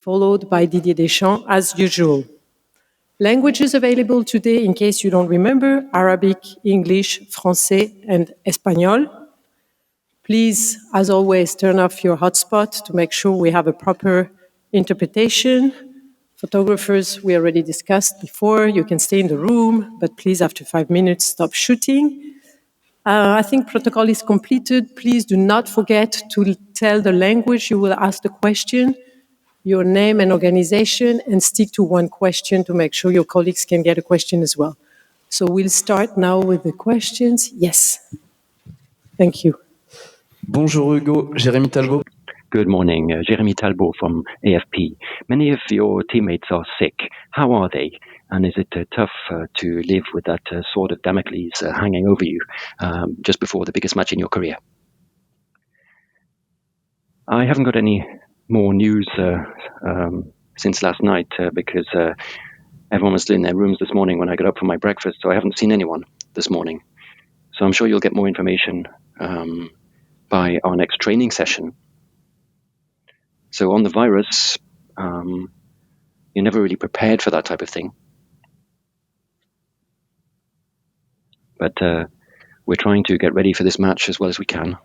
followed by Didier Deschamps as usual. Languages available today, in case you don't remember: Arabic, English, Francais, and Espanol. Please, as always, turn off your hotspot to make sure we have a proper interpretation. Photographers, we already discussed before, you can stay in the room, but please, after 5 minutes, stop shooting. I think protocol is completed. Please do not forget to tell the language you will ask the question, your name and organization, and stick to one question to make sure your colleagues can get a question as well. So we'll start now with the questions. Yes. Thank you. Bonjour Hugo, Jérémy Talbot. Good morning, Jérémy Talbot from AFP. Many of your teammates are sick. How are they? And is it tough to live with that sword of Damocles hanging over you just before the biggest match in your career? I haven't got any more news since last night because everyone was still in their rooms this morning when I got up for my breakfast, so I haven't seen anyone this morning. So I'm sure you'll get more information by our next training session. So on the virus, you're never really prepared for that type of thing. But we're trying to get ready for this match as well as we can.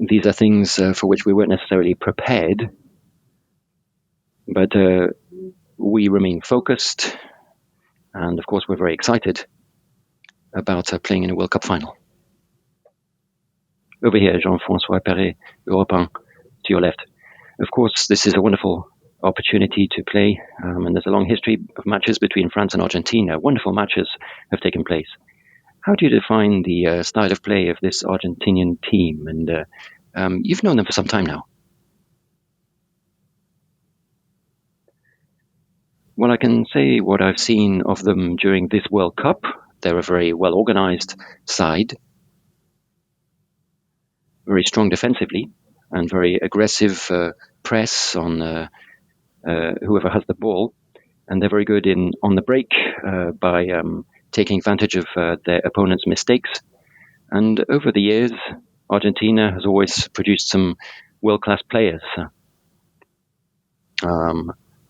These are things for which we weren't necessarily prepared, but we remain focused, and of course we're very excited about playing in a World Cup final. Over here, Jean-François Perret, Europe 1, to your left. Of course, this is a wonderful opportunity to play, and there's a long history of matches between France and Argentina. Wonderful matches have taken place. How do you define the style of play of this Argentinian team? And you've known them for some time now. Well, I can say what I've seen of them during this World Cup. They're a very well-organized side, very strong defensively, and very aggressive press on whoever has the ball. And they're very good on the break by taking advantage of their opponent's mistakes. And over the years, Argentina has always produced some world-class players.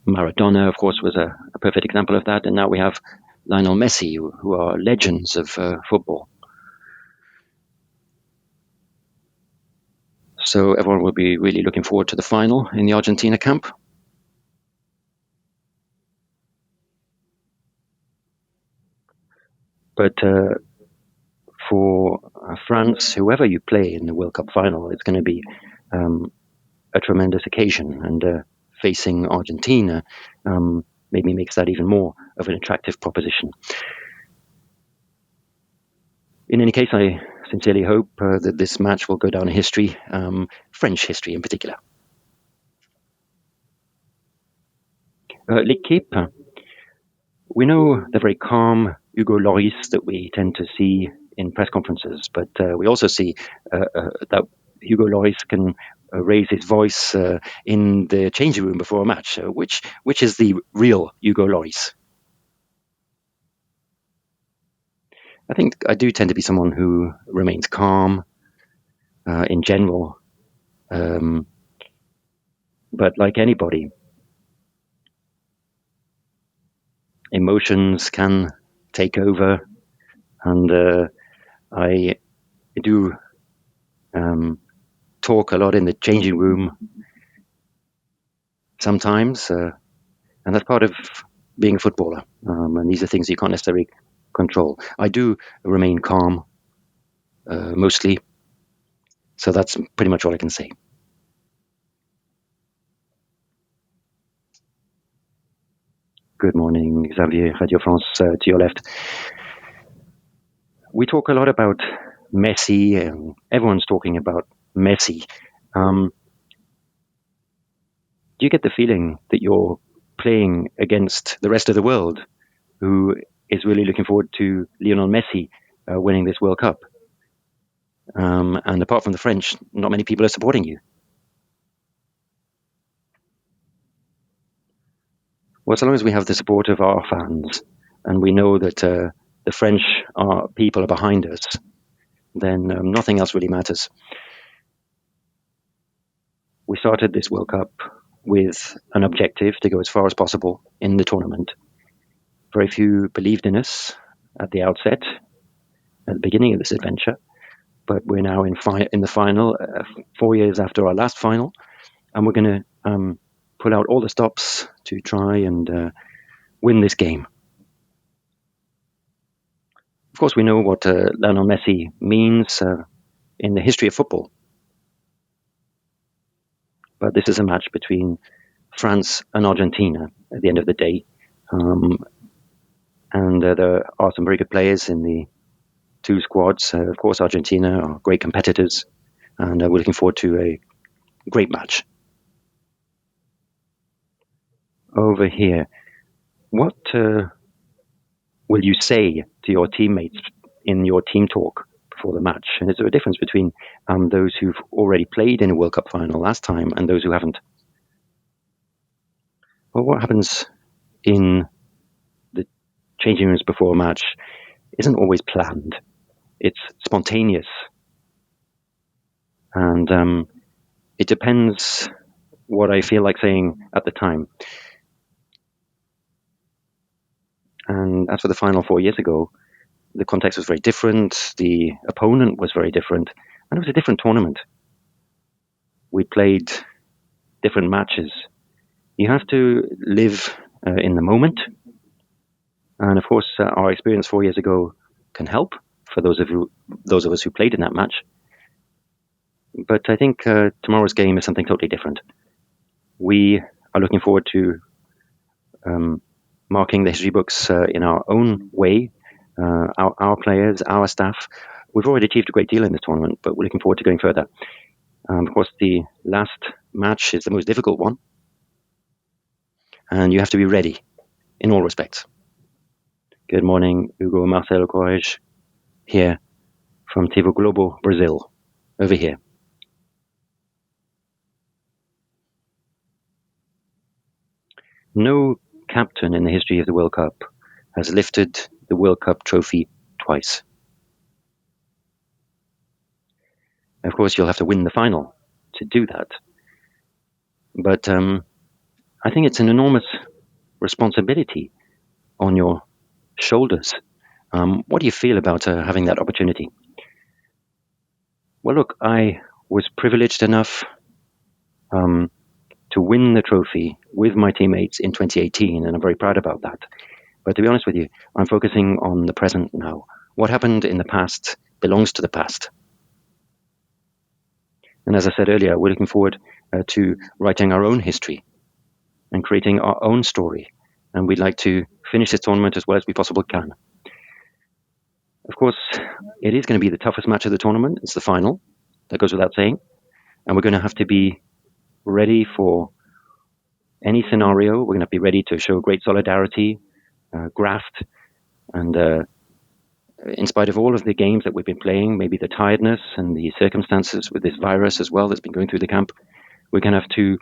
Maradona, of course, was a perfect example of that. And now we have Lionel Messi, who are legends of football. So everyone will be really looking forward to the final in the Argentina camp. But for France, whoever you play in the World Cup final, it's going to be a tremendous occasion. And facing Argentina maybe makes that even more of an attractive proposition. In any case, I sincerely hope that this match will go down in history, French history in particular. L'équipe, we know the very calm Hugo Lloris that we tend to see in press conferences, but we also see that Hugo Lloris can raise his voice in the changing room before a match. Which is the real Hugo Lloris? I think I do tend to be someone who remains calm in general, but like anybody, emotions can take over, and I do talk a lot in the changing room sometimes, and that's part of being a footballer, and these are things you can't necessarily control. I do remain calm mostly, so that's pretty much all I can say. Good morning, Xavier, Radio France, to your left. We talk a lot about Messi, and everyone's talking about Messi. Do you get the feeling that you're playing against the rest of the world, who is really looking forward to Lionel Messi winning this World Cup? And apart from the French, not many people are supporting you. Well, so long as we have the support of our fans, and we know that the French people are behind us, then nothing else really matters. we started this World Cup with an objective to go as far as possible in the tournament. Very few believed in us at the outset, at the beginning of this adventure, but we're now in the final, 4 years after our last final, and we're going to pull out all the stops to try and win this game. Of course, we know what Lionel Messi means in the history of football. But this is a match between France and Argentina at the end of the day. And there are some very good players in the two squads. Of course, Argentina are great competitors, and we're looking forward to a great match. Over here, what will you say to your teammates in your team talk before the match? And is there a difference between those who've already played in a World Cup final last time and those who haven't? Well, what happens in the changing rooms before a match isn't always planned. It's spontaneous. And it depends what I feel like saying at the time. And as for the final 4 years ago, the context was very different. The opponent was very different. And it was a different tournament. We played different matches. You have to live in the moment. And of course, our experience 4 years ago can help for those of us who played in that match. But I think tomorrow's game is something totally different. We are looking forward to marking the history books in our own way, our players, our staff. We've already achieved a great deal in this tournament, but we're looking forward to going further. Of course, the last match is the most difficult one, and you have to be ready in all respects. Good morning, Hugo Marcelo Correge, here from TV Globo, Brazil, over here. No captain in the history of the World Cup has lifted the World Cup trophy twice. Of course, you'll have to win the final to do that. But I think it's an enormous responsibility on your shoulders. What do you feel about having that opportunity? Well, look, I was privileged enough to win the trophy with my teammates in 2018, and I'm very proud about that. But to be honest with you, I'm focusing on the present now. What happened in the past belongs to the past. And as I said earlier, we're looking forward to writing our own history and creating our own story. And we'd like to finish this tournament as well as we possibly can. Of course, it is going to be the toughest match of the tournament. It's the final. That goes without saying. And we're going to have to be ready for any scenario. We're going to be ready to show great solidarity, graft, and in spite of all of the games that we've been playing, maybe the tiredness and the circumstances with this virus as well that's been going through the camp, we're going to have to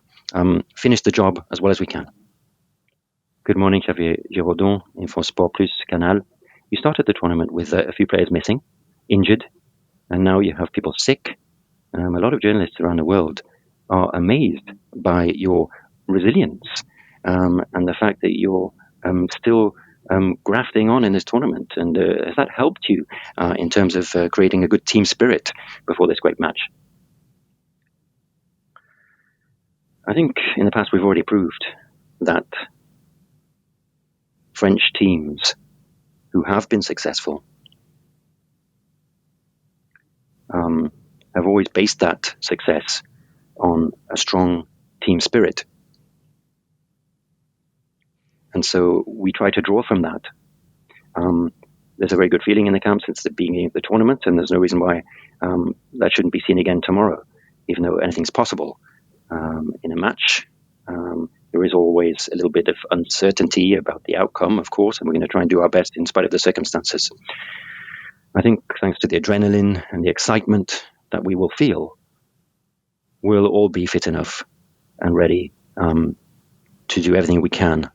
finish the job as well as we can. Good morning, Xavier Giraudon, Info Sport Plus, Canal. You started the tournament with a few players missing, injured, and now you have people sick. A lot of journalists around the world are amazed by your resilience and the fact that you're still grafting on in this tournament. And has that helped you in terms of creating a good team spirit before this great match? I think in the past we've already proved that French teams who have been successful have always based that success on a strong team spirit. And so we try to draw from that. There's a very good feeling in the camp since the beginning of the tournament, and there's no reason why that shouldn't be seen again tomorrow, even though anything's possible. In a match, there is always a little bit of uncertainty about the outcome, of course, and we're going to try and do our best in spite of the circumstances. I think thanks to the adrenaline and the excitement that we will feel, we'll all be fit enough and ready to do everything we can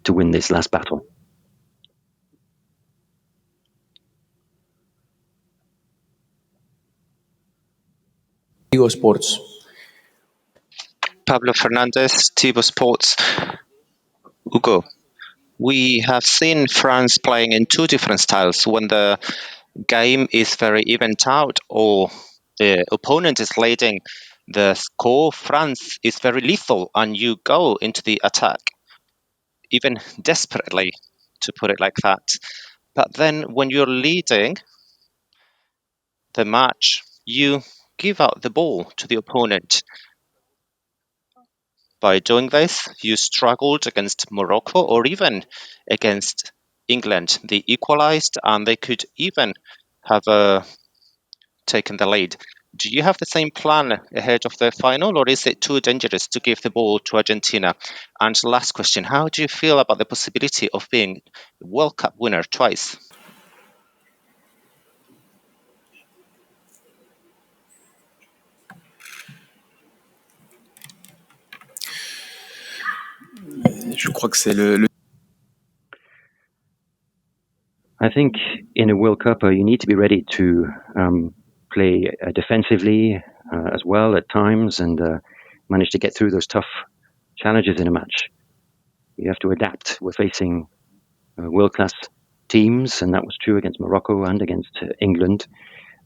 to win this last battle. Sports. Pablo Fernandez, Tibo Sports. Hugo, we have seen France playing in two different styles. When the game is very evened out or the opponent is leading the score, France is very lethal and you go into the attack, even desperately, to put it like that. But then when you're leading the match, you give out the ball to the opponent. By doing this, you struggled against Morocco or even against England. They equalized and they could even have taken the lead. Do you have the same plan ahead of the final, or is it too dangerous to give the ball to Argentina? And last question, how do you feel about the possibility of being World Cup winner twice? Je crois que c'est le I think in a World Cup, you need to be ready to play defensively as well at times and manage to get through those tough challenges in a match. You have to adapt. We're facing world-class teams, and that was true against Morocco and against England.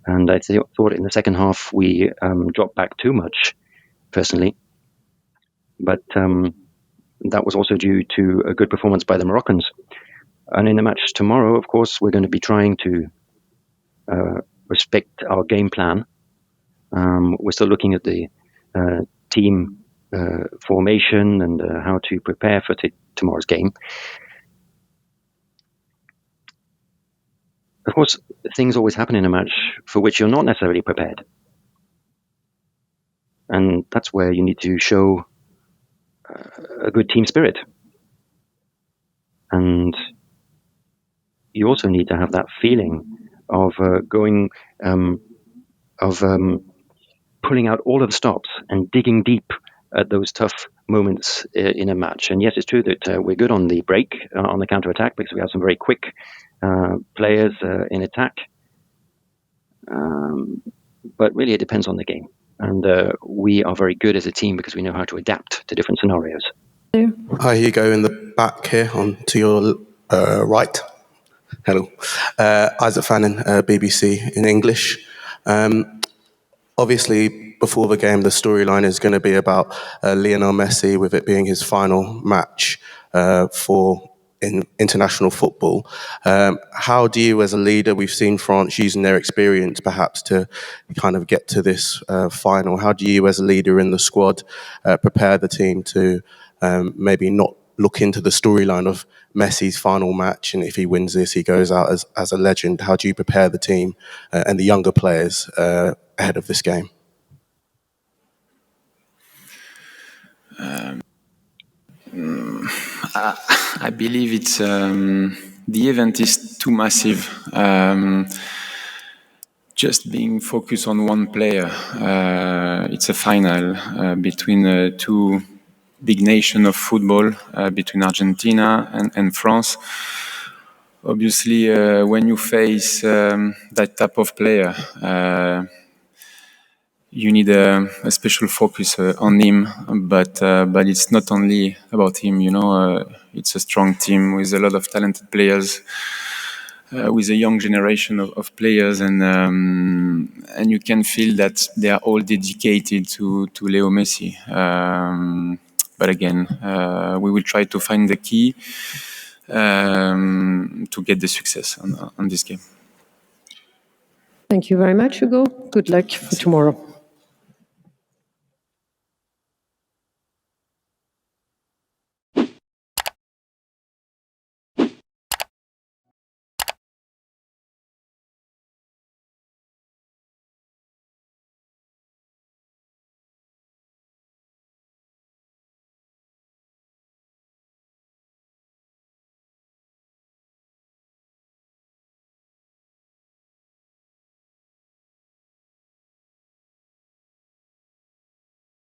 And I thought in the second half we dropped back too much, personally. But that was also due to a good performance by the Moroccans. And in the match tomorrow, of course, we're going to be trying to respect our game plan. We're still looking at the team formation and how to prepare for tomorrow's game. Of course, things always happen in a match for which you're not necessarily prepared. And that's where you need to show a good team spirit. And you also need to have that feeling of pulling out all of the stops and digging deep at those tough moments in a match. And yes, it's true that we're good on the break, on the counter-attack, because we have some very quick players in attack. But really it depends on the game. And we are very good as a team because we know how to adapt to different scenarios. Hi, Hugo, in the back here, on to your right. Hello. Isaac Fannin, BBC in English. Obviously, before the game, the storyline is going to be about Lionel Messi, with it being his final match in international football. How do you, as a leader, we've seen France using their experience perhaps to kind of get to this final. How do you, as a leader in the squad, prepare the team to maybe not look into the storyline of Messi's final match, and if he wins this, he goes out as a legend? How do you prepare the team and the younger players ahead of this game? I believe it's the event is too massive. Just being focused on one player. It's a final between two big nations of football, between Argentina and France. Obviously, when you face that type of player, you need a special focus on him, but it's not only about him. It's a strong team with a lot of talented players, with a young generation of players, and you can feel that they are all dedicated to Leo Messi. But again, we will try to find the key to get the success on this game. Thank you very much, Hugo. Good luck for tomorrow.